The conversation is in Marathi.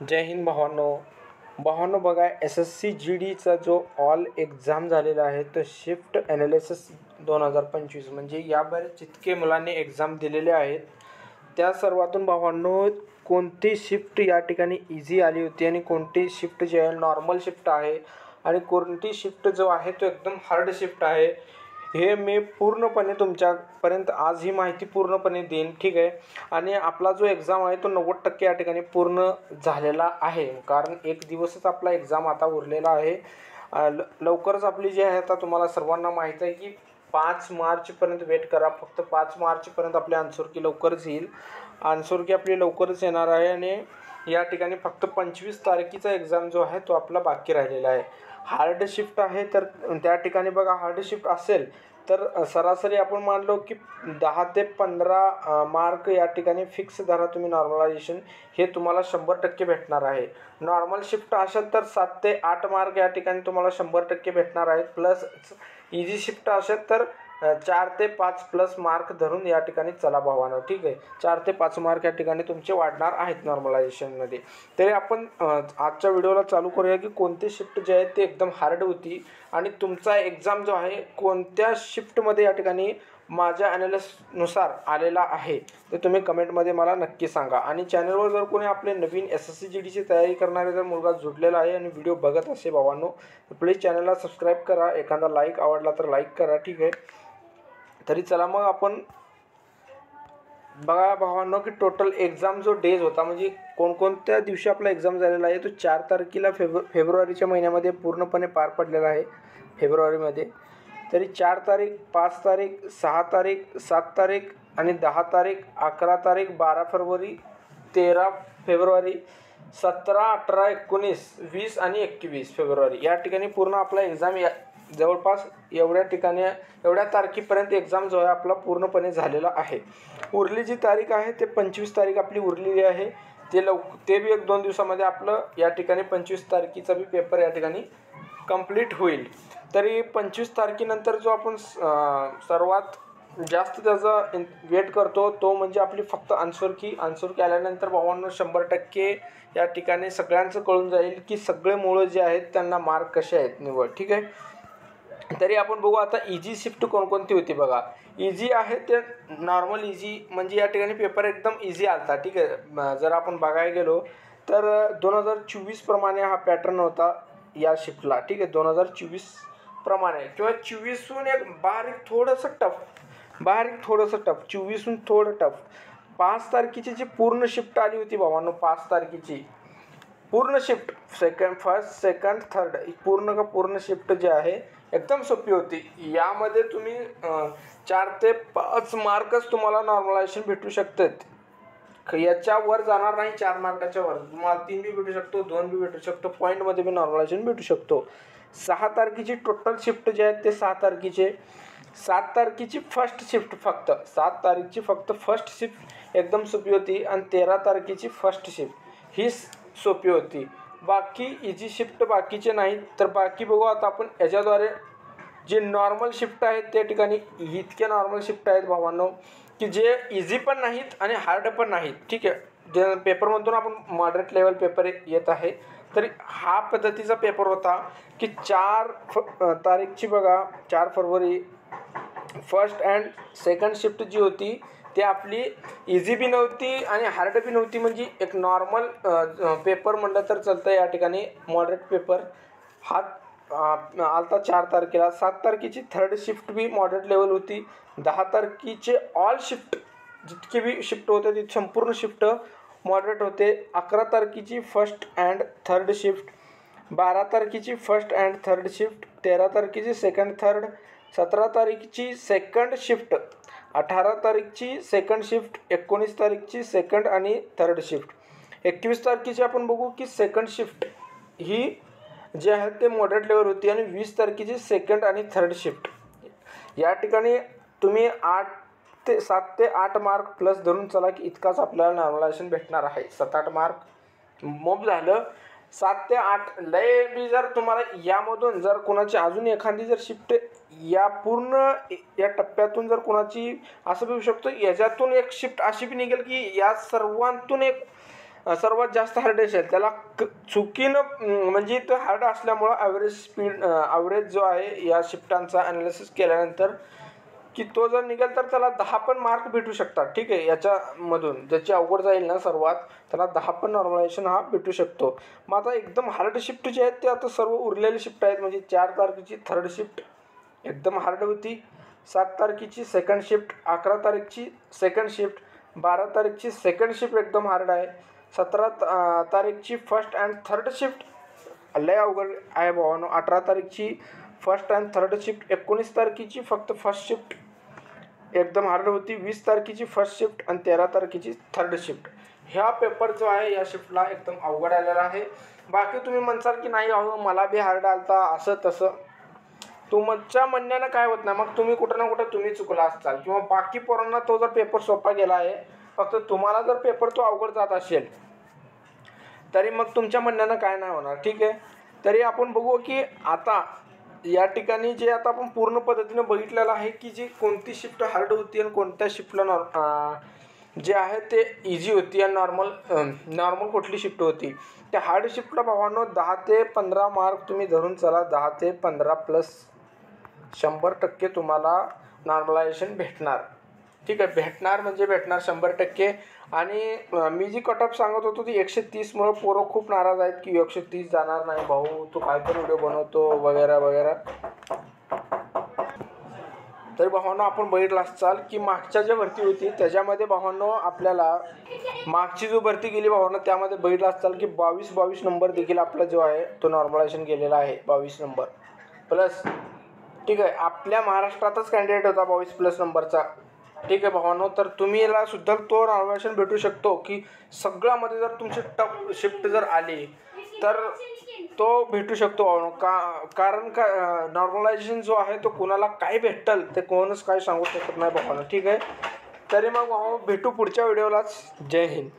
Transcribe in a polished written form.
जय हिंद भावांनो बघा SSC GDचा जो ऑल एक्झाम झालेला आहे तर शिफ्ट ॲनालिसिस 2025 म्हणजे याबरेच जितके मुलांनी एक्झाम दिलेले आहेत त्या सर्वातून भावांनो कोणती शिफ्ट या ठिकाणी इझी आली होती आणि कोणती शिफ्ट जी आहे नॉर्मल शिफ्ट आहे आणि कोणती शिफ्ट जो आहे तो एकदम हार्ड शिफ्ट आहे हे मी पूर्णपणे तुमच्यापर्यंत आज ही माहिती पूर्णपणे देईन. ठीक आहे. आणि आपला जो एक्झाम आहे तो 90% या ठिकाणी पूर्ण झालेला आहे कारण एक दिवसच आपला एक्झाम आता उरलेला आहे. लवकरच आपली जी आहे आता तुम्हाला सर्वांना माहीत आहे की 5 मार्चपर्यंत वेट करा. फक्त 5 मार्चपर्यंत आपली आन्सर की लवकरच येईल. आन्सर की आपली लवकरच येणार आहे आणि या ठिकाणी फक्त 25 तारखेचा एक्झाम जो आहे तो आपला बाकी राहिलेला आहे. हार्ड शिफ्ट आहे तर त्या ठिकाणी बघा हार्ड शिफ्ट असेल तर सरासरी आपण मानलो की 10 ते 15 मार्क या ठिकाणी फिक्स धरा तुम्ही नॉर्मलायझेशन हे तुम्हाला 100% भेटणार आहे. नॉर्मल शिफ्ट असेल तर 7 ते 8 मार्क या ठिकाणी तुम्हाला 100% भेटणार आहेत. प्लस इझी शिफ्ट असेल तर 4 ते 5 प्लस मार्क धरून या ठिकाणी चला भावानं. ठीक आहे. 4 ते 5 मार्क या ठिकाणी तुमचे वाढणार आहेत नॉर्मलायझेशनमध्ये. तरी आपण आजच्या व्हिडिओला चालू करूया की कोणती शिफ्ट जी आहे ती एकदम हार्ड होती आणि तुमचा एक्झाम जो आहे कोणत्या शिफ्टमध्ये या ठिकाणी माझ्या ॲनालिसिसनुसार आलेला आहे ते तुम्ही कमेंटमध्ये मला नक्की सांगा. आणि चॅनलवर जर कोणी आपले नवीन SSC GDची तयारी करणारे जर मुलगा जुडलेला आहे आणि व्हिडिओ बघत असे भावांनो तर प्लीज चॅनलला सबस्क्राईब करा. एखादा लाईक आवडला तर लाईक करा. ठीक आहे. तरी चला मग आपण बघा भावांनो की टोटल एक्झाम जो डेज होता म्हणजे कोणकोणत्या दिवशी आपला एक्झाम झालेला आहे तो 4 तारखेला फेब्रुवारीच्या महिन्यामध्ये पूर्णपणे पार पडलेला आहे फेब्रुवारीमध्ये. तरी 4 तारीख 5 तारीख 6 तारीख 7 तारीख आणि 10 तारीख 11 तारीख 12 फरवरी 13 फेब्रुवारी 17 18 19 20 आणि 21 फेब्रुवारी या ठिकाणी पूर्ण आपला एक्झाम जवळपास एवढ्या तारखेपर्यंत एक्झाम जो आहे आपला पूर्णपणे झालेला आहे. उरली जी तारीख आहे ते 25 तारीख आपली उरलेली आहे. ते बी 1-2 दिवसामध्ये आपलं या ठिकाणी 25 तारखेचा बी पेपर या ठिकाणी कंप्लीट होईल. तरी 25 तारखेनंतर जो आपण सर्वात जास्त त्याचा वेट करतो तो म्हणजे आपली फक्त आन्सर की आल्यानंतर भावांनो 100% या ठिकाणी सगळ्यांचं कळून जाईल की सगळे मुलं जे आहेत त्यांना मार्क कसे आहेत निवड. ठीक आहे. तरी आपण बघू आता इझी शिफ्ट कोणकोणती होती बघा. इझी आहे ते नॉर्मल इझी म्हणजे या ठिकाणी पेपर एकदम इझी आलता. ठीक आहे. जर आपण बघायला गेलो तर 2024 प्रमाणे हा पॅटर्न होता या शिफ्टला. ठीक आहे. 2024 प्रमाणे किंवा 24हून एक बारीक थोडंसं टफ 24हून थोडं टफ. 5 तारखेची जी पूर्ण शिफ्ट आली होती भावांनो 5 तारखेची पूर्ण शिफ्ट फर्स्ट सेकंड थर्ड पूर्ण शिफ्ट जी आहे एकदम सोपी होती. यामध्ये तुम्ही 4 ते 5 मार्कच तुम्हाला नॉर्मलायझेशन भेटू शकतात. याच्यावर जाणार नाही. 4 मार्काच्या वर तुम्हाला 3 बी भेटू शकतो 2 बी भेटू शकतो पॉईंटमध्ये बी नॉर्मलायझेशन भेटू शकतो. 6 तारखेची टोटल शिफ्ट जे आहेत ते 7 तारखेचे 7 तारखेची फर्स्ट शिफ्ट फक्त 7 तारीखची फक्त फर्स्ट शिफ्ट एकदम सोपी होती आणि 13 तारखेची फर्स्ट शिफ्ट ही सोपी होती. बाकी इझी शिफ्ट बाकीचे नाहीत. तर बाकी बघू आता आपण याच्याद्वारे जे नॉर्मल शिफ्ट आहेत त्या ठिकाणी इतके नॉर्मल शिफ्ट आहेत भावांनो की जे इझी पण नाहीत आणि हार्ड पण नाहीत. ठीक आहे. जे पेपरमधून आपण मॉडरेट लेवल पेपर येत आहे तरी हा पद्धतीचा पेपर होता की 4 तारीखची बघा 4 फरवरी फर्स्ट अँड सेकंड शिफ्ट जी होती ती आपली इझी बी नव्हती आणि हार्ड बी नव्हती म्हणजे एक नॉर्मल पेपर म्हणलं तर चालतं. या ठिकाणी मॉडरेट पेपर हा आलता 4 तारखेला. 7 तारखेची थर्ड शिफ्ट बी मॉडरेट लेवल होती. 10 तारखेचे ऑल शिफ्ट जितके बी शिफ्ट होते ती संपूर्ण शिफ्ट मॉडरेट होते. 11 तारखेची फर्स्ट अँड थर्ड शिफ्ट 12 तारखेची फर्स्ट अँड थर्ड शिफ्ट 13 तारखेची सेकंड थर्ड 17 तारीखची सेकंड शिफ्ट 18 तारीखची सेकंड शिफ्ट 19 तारीखची सेकंड आणि थर्ड शिफ्ट 21 तारखेची आपण बघू की सेकंड शिफ्ट ही जे आहे ते मॉडरेट लेवल होती आणि 20 तारखेची सेकंड आणि थर्ड शिफ्ट. या ठिकाणी तुम्ही 7 ते 8 मार्क प्लस धरून चला की इतकाच आपल्याला नॉर्मलायझेशन भेटणार आहे. 7-8 मार्क मोब झालं. 7 ते 8 लय बी जर तुम्हाला यामधून जर कोणाची अजून एखादी जर शिफ्ट या पूर्ण या टप्प्यातून जर कोणाची असं बी होऊ शकतो याच्यातून एक शिफ्ट अशी बी निघेल की या सर्वांतून एक सर्वात जास्त हार्ड असेल त्याला चुकीनं म्हणजे तो हार्ड असल्यामुळं ॲव्हरेज जो आहे या शिफ्टांचा ॲनालिसिस केल्यानंतर की तो जर निघेल तर त्याला 10 पण मार्क भेटू शकतात. ठीक आहे, याच्यामधून ज्याची अवघड जाईल ना सर्वात त्याला 10 पण नॉर्मलायझेशन हा भेटू शकतो. मग आता एकदम हार्ड शिफ्ट जे आहेत ते आता सर्व उरलेले शिफ्ट आहेत. म्हणजे 4 तारखेची थर्ड शिफ्ट एकदम हार्ड होती, 7 तारखेची सेकंड शिफ्ट, 11 तारीखची सेकंड शिफ्ट, 12 तारीखची सेकंड शिफ्ट एकदम हार्ड आहे, 17 तारीखची फर्स्ट अँड थर्ड शिफ्ट लय अवघड आहे भावानो, 18 तारीखची फर्स्ट अँड थर्ड शिफ्ट, 19 तारखेची फक्त फर्स्ट शिफ्ट एकदम हार्ड होती, 20 तारखेची फर्स्ट शिफ्ट आणि 13 तारखेची थर्ड शिफ्ट. ह्या पेपर जो आहे या शिफ्टला एकदम अवघड आलेला आहे. बाकी तुम्ही म्हणसाल की नाही अहो मला बी हार्ड आलता असं तसं, तुमच्या म्हणण्यानं काय होत नाही. मग तुम्ही कुठं ना कुठं तुम्ही चुकला असाल किंवा बाकी पोरांना तो जर पेपर सोपा गेला आहे, फक्त तुम्हाला जर पेपर तो अवघड जात असेल तरी मग तुमच्या म्हणण्यानं काय नाही होणार. ठीक आहे, तरी आपण बघू की आता या ठिकाणी जे आता आपण पूर्ण पद्धतीने बघितलेलं आहे की जी कोणती शिफ्ट हार्ड होती आणि कोणत्या शिफ्टला जे आहे ते इझी होती आणि नॉर्मल कुठली शिफ्ट होती. त्या हार्ड शिफ्टला भावांनो 10 ते 15 मार्क तुम्ही धरून चला, 10 ते 15 प्लस 100% तुम्हाला नॉर्मलायझेशन भेटणार. ठीक आहे, भेटणार म्हणजे भेटणार 100%. आणि मी जी कट ऑफ सांगत होतो ती 130मुळे पोरं खूप नाराज आहेत की 130 जाणार नाही भाऊ, तू काय पण व्हिडिओ बनवतो वगैरे वगैरे. तरी भावांनो आपण बघितलं असाल की मागच्या ज्या भरती होती त्याच्यामध्ये भावांनो आपल्याला मागची जो भरती गेली भावांनो त्यामध्ये बघितलं असाल की 22 नंबर देखील आपला जो आहे तो नॉर्मलायझेशन गेलेला आहे 22 नंबर प्लस. ठीक आहे, आपल्या महाराष्ट्रातच कॅन्डिडेट होता 22+ नंबरचा. ठीक आहे भावांनो, तर तुम्ही याला सुद्धा तो नॉर्मलायझेशन भेटू शकतो की सगळ्यामध्ये जर तुमची टफ शिफ्ट जर आली तर तो भेटू शकतो भावांनो. कारण का नॉर्मलायझेशन जो आहे तो कोणाला काय भेटल ते कोणच काय सांगू शकत नाही भावांनो. ठीक आहे, तरी मग भाऊ भेटू पुढच्या व्हिडिओलाच. जय हिंद.